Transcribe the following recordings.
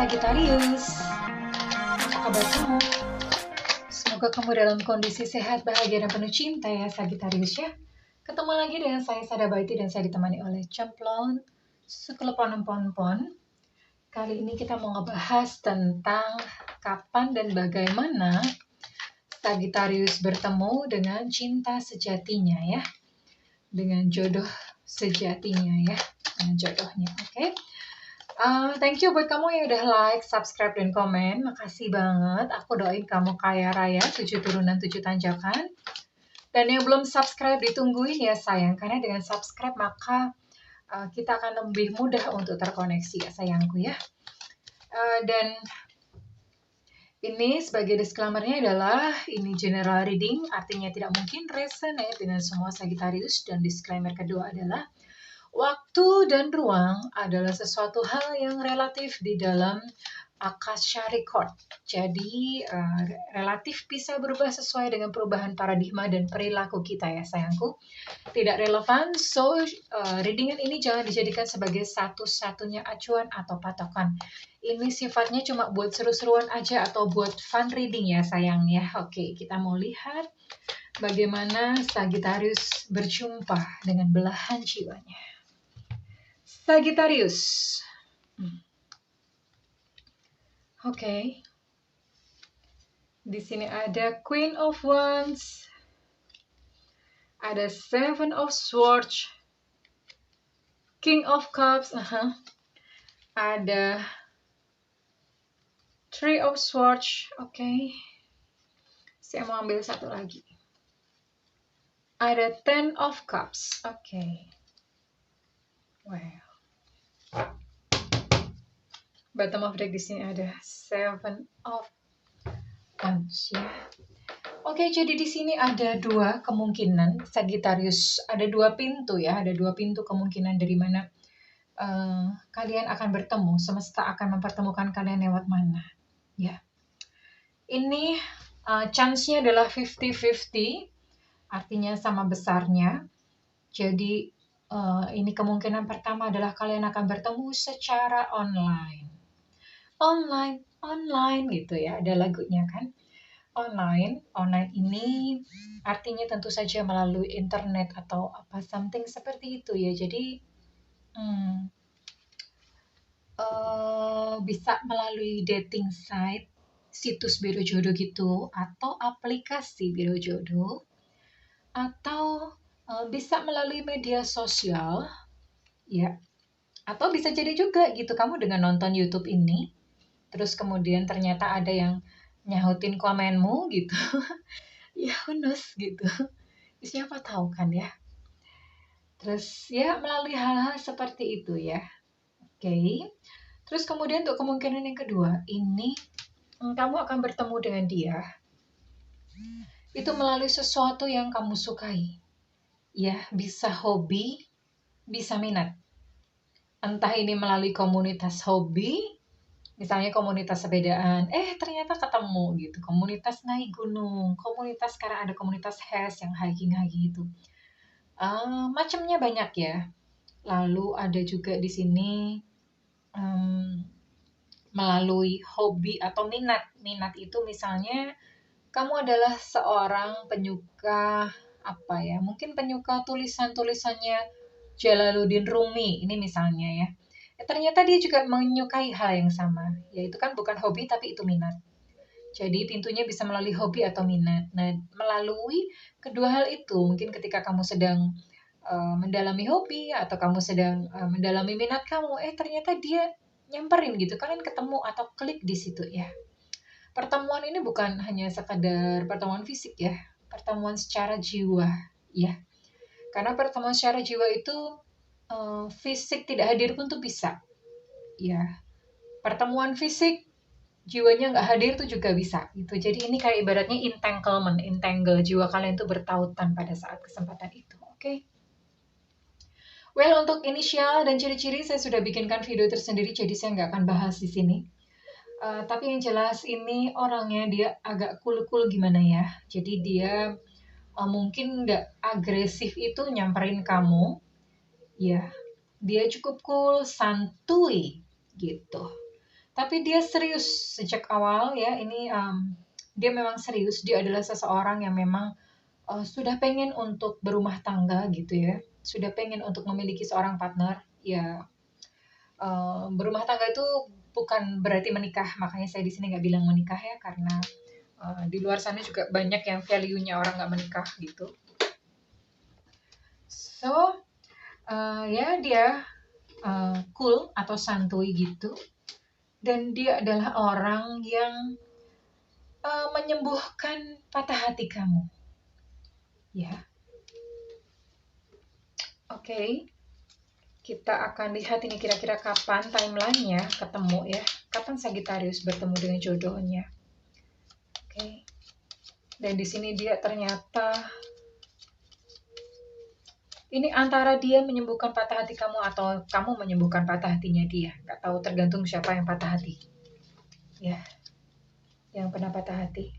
Sagittarius, apa kabar kamu? Semoga kamu dalam kondisi sehat, bahagia, dan penuh cinta ya Sagittarius ya. Ketemu lagi dengan saya Sada Baiti dan saya ditemani oleh Cemplon Sukelepon Pon. Kali ini kita mau ngebahas tentang kapan dan bagaimana Sagittarius bertemu dengan cinta sejatinya ya. Dengan jodoh sejatinya ya. Dengan jodohnya, oke? Thank you buat kamu yang udah like, subscribe, dan komen. Makasih banget. Aku doain kamu kaya raya, 7 turunan 7 tanjakan. Dan yang belum subscribe ditungguin ya sayang. Karena dengan subscribe maka kita akan lebih mudah untuk terkoneksi ya sayangku ya. Dan ini sebagai disclaimer-nya adalah ini general reading. Artinya tidak mungkin resonate dengan semua Sagittarius. Dan disclaimer kedua adalah waktu dan ruang adalah sesuatu hal yang relatif di dalam Akasha Record. Jadi relatif bisa berubah sesuai dengan perubahan paradigma dan perilaku kita ya sayangku. Tidak relevan, so readingan ini jangan dijadikan sebagai satu-satunya acuan atau patokan. Ini sifatnya cuma buat seru-seruan aja atau buat fun reading ya sayang ya. Oke, kita mau lihat bagaimana Sagittarius berjumpa dengan belahan jiwanya. Sagittarius. Oke. Di sini ada Queen of Wands. Ada Seven of Swords. King of Cups. Ada Three of Swords. Oke. Saya mau ambil satu lagi. Ada Ten of Cups. Oke. Wow. Bottom of deck di sini ada Seven of Wands ya. Oke, jadi di sini ada dua kemungkinan Sagittarius, ada dua pintu ya, ada dua pintu kemungkinan dari mana kalian akan bertemu, semesta akan mempertemukan kalian lewat mana. Ya, ini chance-nya adalah 50-50, artinya sama besarnya. Jadi ini kemungkinan pertama adalah kalian akan bertemu secara online gitu ya, ada lagunya kan. Online ini artinya tentu saja melalui internet atau apa something seperti itu ya. Jadi bisa melalui dating site, situs biro jodoh gitu, atau aplikasi biro jodoh, atau bisa melalui media sosial ya, atau bisa jadi juga gitu kamu dengan nonton YouTube ini terus kemudian ternyata ada yang nyautin komenmu gitu. Ya who knows gitu. Siapa tahu kan ya. Terus ya melalui hal-hal seperti itu ya. Oke. Terus kemudian untuk kemungkinan yang kedua, ini kamu akan bertemu dengan dia. Itu melalui sesuatu yang kamu sukai. Ya, bisa hobi, bisa minat. Entah ini melalui komunitas hobi, misalnya komunitas sepedaan, ternyata ketemu gitu. Komunitas naik gunung, komunitas sekarang ada komunitas HES yang hiking itu. Macamnya banyak ya. Lalu ada juga di sini melalui hobi atau minat. Minat itu misalnya kamu adalah seorang penyuka apa ya? Mungkin penyuka tulisan-tulisannya Jalaluddin Rumi ini misalnya ya. Ternyata dia juga menyukai hal yang sama, yaitu kan bukan hobi tapi itu minat. Jadi pintunya bisa melalui hobi atau minat. Nah, melalui kedua hal itu, mungkin ketika kamu sedang mendalami hobi atau kamu sedang mendalami minat kamu, ternyata dia nyamperin gitu, kalian ketemu atau klik di situ ya. Pertemuan ini bukan hanya sekadar pertemuan fisik ya, pertemuan secara jiwa ya. Karena pertemuan secara jiwa itu fisik tidak hadir pun tuh bisa ya. Pertemuan fisik jiwanya nggak hadir tuh juga bisa gitu. Jadi ini kayak ibaratnya entangle jiwa kalian tuh bertautan pada saat kesempatan itu. Oke. Well, untuk inisial dan ciri-ciri saya sudah bikinkan video tersendiri, jadi saya nggak akan bahas di sini. Tapi yang jelas ini orangnya dia agak cool gimana ya. Jadi dia mungkin nggak agresif itu nyamperin kamu. Ya, dia cukup cool, santuy gitu. Tapi dia serius sejak awal ya. Ini dia memang serius. Dia adalah seseorang yang memang sudah pengen untuk berumah tangga gitu ya. Sudah pengen untuk memiliki seorang partner. Ya, berumah tangga itu bukan berarti menikah. Makanya saya di sini nggak bilang menikah ya, karena di luar sana juga banyak yang value-nya orang nggak menikah gitu. So, ya dia cool atau santuy gitu. Dan dia adalah orang yang menyembuhkan patah hati kamu. Ya, oke. Kita akan lihat ini kira-kira kapan timeline-nya ketemu ya. Kapan Sagittarius bertemu dengan jodohnya. Oke. Dan di sini dia ternyata ini antara dia menyembuhkan patah hati kamu atau kamu menyembuhkan patah hatinya dia. Nggak tahu, tergantung siapa yang patah hati. Ya, yang pernah patah hati.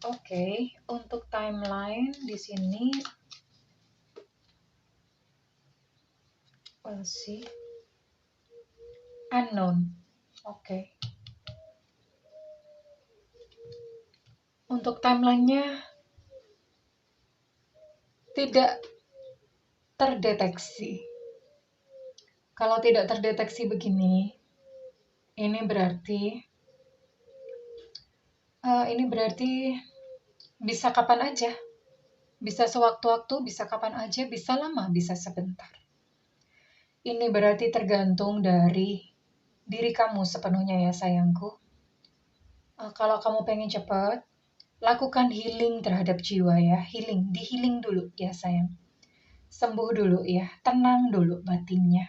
Oke, untuk timeline di sini, we'll see. Unknown. Oke. Untuk timelinenya tidak terdeteksi. Kalau tidak terdeteksi begini, ini berarti bisa kapan aja. Bisa sewaktu-waktu, bisa kapan aja, bisa lama, bisa sebentar. Ini berarti tergantung dari diri kamu sepenuhnya ya sayangku. Kalau kamu pengen cepat, lakukan healing terhadap jiwa ya. Di-healing dulu ya sayang. Sembuh dulu ya, tenang dulu batinnya.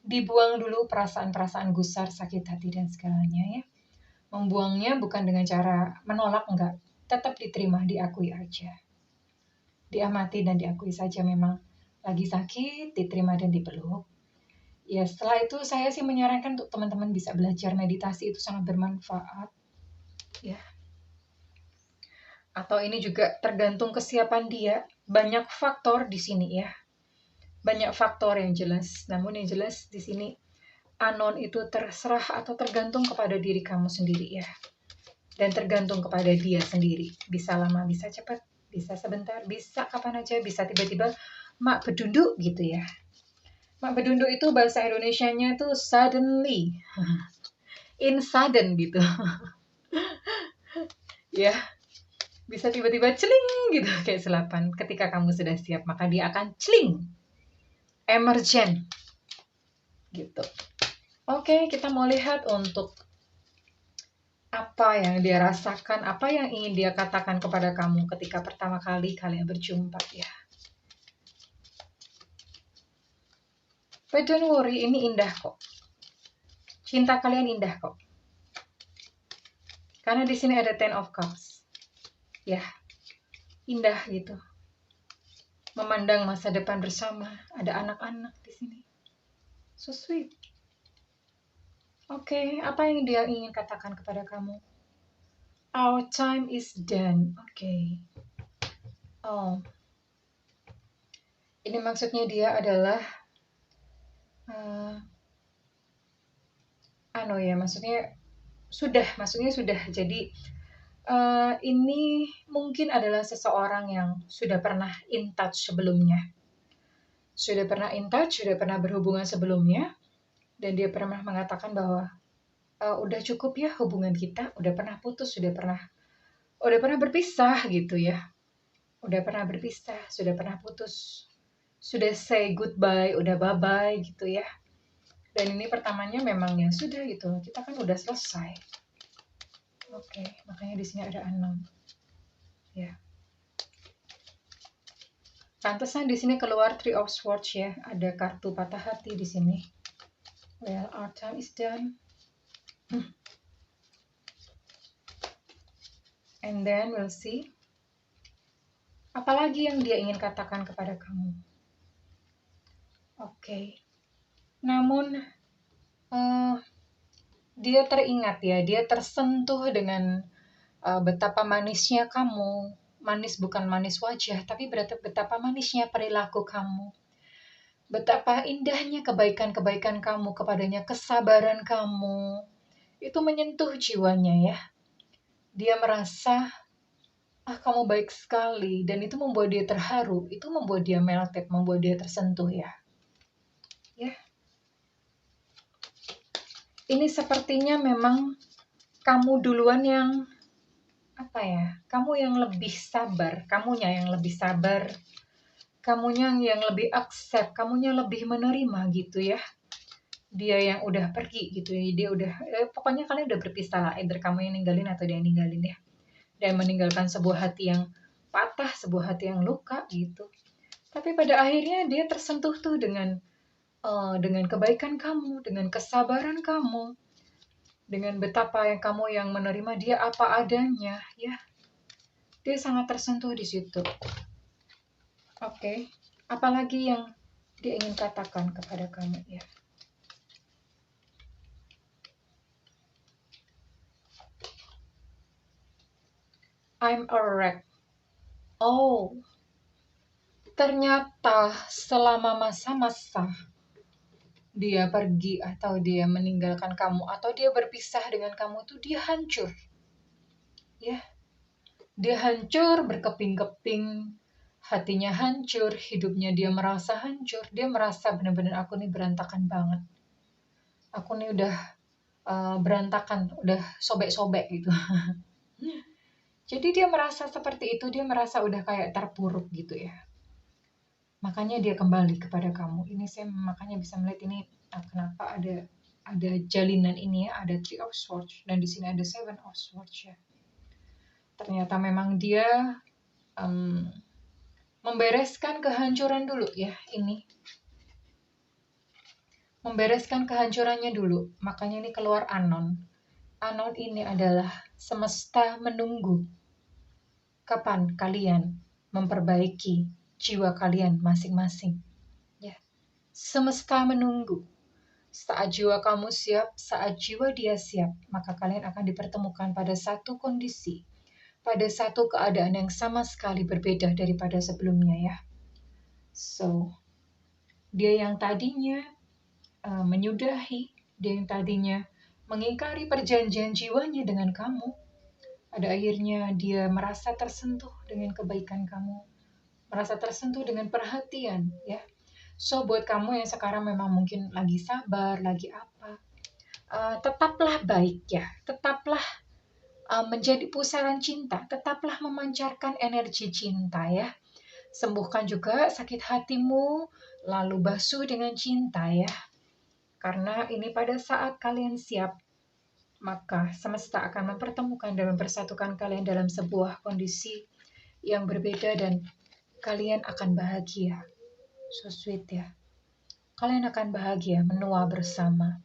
Dibuang dulu perasaan-perasaan gusar, sakit hati dan segalanya ya. Membuangnya bukan dengan cara menolak, enggak. Tetap diterima, diakui aja. Diamati dan diakui saja memang lagi sakit, diterima dan dipeluk. Ya setelah itu saya sih menyarankan untuk teman-teman bisa belajar meditasi, itu sangat bermanfaat. Ya. Atau ini juga tergantung kesiapan dia. Banyak faktor di sini ya. Banyak faktor yang jelas. Namun yang jelas di sini unknown itu terserah atau tergantung kepada diri kamu sendiri ya. Dan tergantung kepada dia sendiri. Bisa lama, bisa cepat, bisa sebentar, bisa kapan aja, bisa tiba-tiba mak bedunduk gitu ya. Mak bedunduk itu bahasa Indonesianya tuh suddenly. In sudden gitu. Ya. Bisa tiba-tiba celing gitu kayak selapan. Ketika kamu sudah siap, maka dia akan celing. Emergent. Gitu. Oke, kita mau lihat untuk apa yang dia rasakan, apa yang ingin dia katakan kepada kamu ketika pertama kali kalian berjumpa ya. But don't worry, ini indah kok. Cinta kalian indah kok. Karena di sini ada Ten of Cups. Ya, indah gitu. Memandang masa depan bersama, ada anak-anak di sini. So sweet. Oke, apa yang dia ingin katakan kepada kamu? Our time is done. Oke. Oh. Ini maksudnya dia adalah maksudnya sudah. Jadi ini mungkin adalah seseorang yang sudah pernah in touch sebelumnya. Sudah pernah in touch, sudah pernah berhubungan sebelumnya, dan dia pernah mengatakan bahwa udah cukup ya hubungan kita, udah pernah putus, udah pernah berpisah gitu ya. Udah pernah berpisah, sudah pernah putus, sudah say goodbye, udah bye-bye gitu ya. Dan ini pertamanya memang ya sudah gitu, kita kan udah selesai. Oke, makanya di sini ada unknown. Ya. Pantesan di sini keluar Three of Swords ya, ada kartu patah hati di sini. Well, our time is done. And then we'll see. Apalagi yang dia ingin katakan kepada kamu. Oke. Namun dia teringat ya, dia tersentuh dengan betapa manisnya kamu. Manis bukan manis wajah, tapi betapa manisnya perilaku kamu. Betapa indahnya kebaikan-kebaikan kamu kepadanya, kesabaran kamu. Itu menyentuh jiwanya ya. Dia merasa, kamu baik sekali. Dan itu membuat dia terharu. Itu membuat dia melted, membuat dia tersentuh ya. Ya. Ini sepertinya memang kamu duluan yang, kamu yang lebih sabar. Kamunya yang lebih sabar. Kamunya yang lebih accept. Kamunya lebih menerima gitu ya. Dia yang udah pergi gitu ya, dia udah pokoknya kalian udah berpisah lah, either kamu yang ninggalin atau dia yang ninggalin ya, dan meninggalkan sebuah hati yang patah, sebuah hati yang luka gitu. Tapi pada akhirnya dia tersentuh tuh dengan kebaikan kamu, dengan kesabaran kamu, dengan betapa yang kamu yang menerima dia apa adanya ya. Dia sangat tersentuh di situ. Oke. Apalagi yang dia ingin katakan kepada kamu ya. I'm a wreck. Oh, ternyata selama masa-masa dia pergi atau dia meninggalkan kamu atau dia berpisah dengan kamu tuh dia hancur. Ya. Dia hancur berkeping-keping, hatinya hancur, hidupnya dia merasa hancur, dia merasa benar-benar aku nih berantakan banget. Aku nih udah berantakan, udah sobek-sobek gitu. Jadi dia merasa seperti itu, dia merasa udah kayak terpuruk gitu ya. Makanya dia kembali kepada kamu. Ini saya makanya bisa melihat ini kenapa ada jalinan ini ya, ada Three of Swords dan di sini ada Seven of Swords ya. Ternyata memang dia membereskan kehancuran dulu ya ini. Membereskan kehancurannya dulu. Makanya ini keluar Anon. Anon ini adalah semesta menunggu kapan kalian memperbaiki jiwa kalian masing-masing. Ya. Semesta menunggu. Saat jiwa kamu siap, saat jiwa dia siap, maka kalian akan dipertemukan pada satu kondisi, pada satu keadaan yang sama sekali berbeda daripada sebelumnya ya. So, dia yang tadinya menyudahi, dia yang tadinya mengingkari perjanjian jiwanya dengan kamu, pada akhirnya dia merasa tersentuh dengan kebaikan kamu, merasa tersentuh dengan perhatian ya. So buat kamu yang sekarang memang mungkin lagi sabar, lagi apa, tetaplah baik ya, tetaplah menjadi pusaran cinta, tetaplah memancarkan energi cinta ya. Sembuhkan juga sakit hatimu, lalu basuh dengan cinta ya. Karena ini pada saat kalian siap, maka semesta akan mempertemukan dan mempersatukan kalian dalam sebuah kondisi yang berbeda dan kalian akan bahagia. So sweet ya. Kalian akan bahagia menua bersama.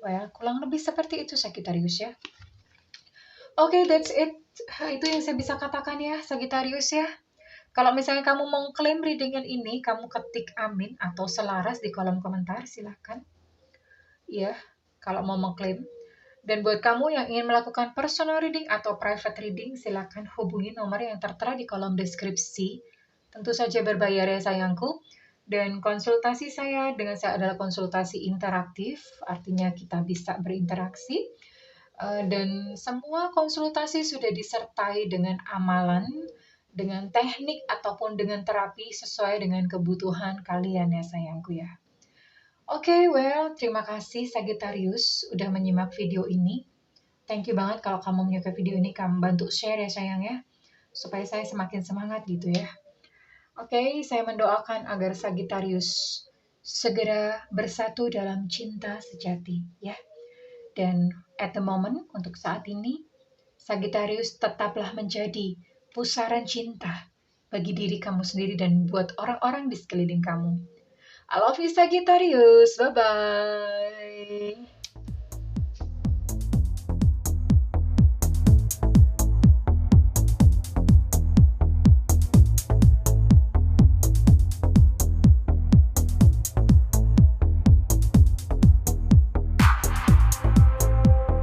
Well, kurang lebih seperti itu Sagittarius ya. Oke, that's it. Itu yang saya bisa katakan ya Sagittarius ya. Kalau misalnya kamu mau klaim readingan ini, kamu ketik amin atau selaras di kolom komentar, silahkan. Ya, kalau mau mengklaim. Dan buat kamu yang ingin melakukan personal reading atau private reading, silakan hubungi nomor yang tertera di kolom deskripsi. Tentu saja berbayar ya sayangku. Dan konsultasi saya dengan saya adalah konsultasi interaktif, artinya kita bisa berinteraksi. Dan semua konsultasi sudah disertai dengan amalan, dengan teknik ataupun dengan terapi sesuai dengan kebutuhan kalian ya sayangku ya. Oke, terima kasih Sagittarius udah menyimak video ini. Thank you banget kalau kamu menyukai video ini, kamu bantu share ya sayang ya, supaya saya semakin semangat gitu ya. Oke, saya mendoakan agar Sagittarius segera bersatu dalam cinta sejati ya. Dan at the moment, untuk saat ini, Sagittarius tetaplah menjadi pusaran cinta bagi diri kamu sendiri dan buat orang-orang di sekeliling kamu. I love you Sagittarius. Bye-bye.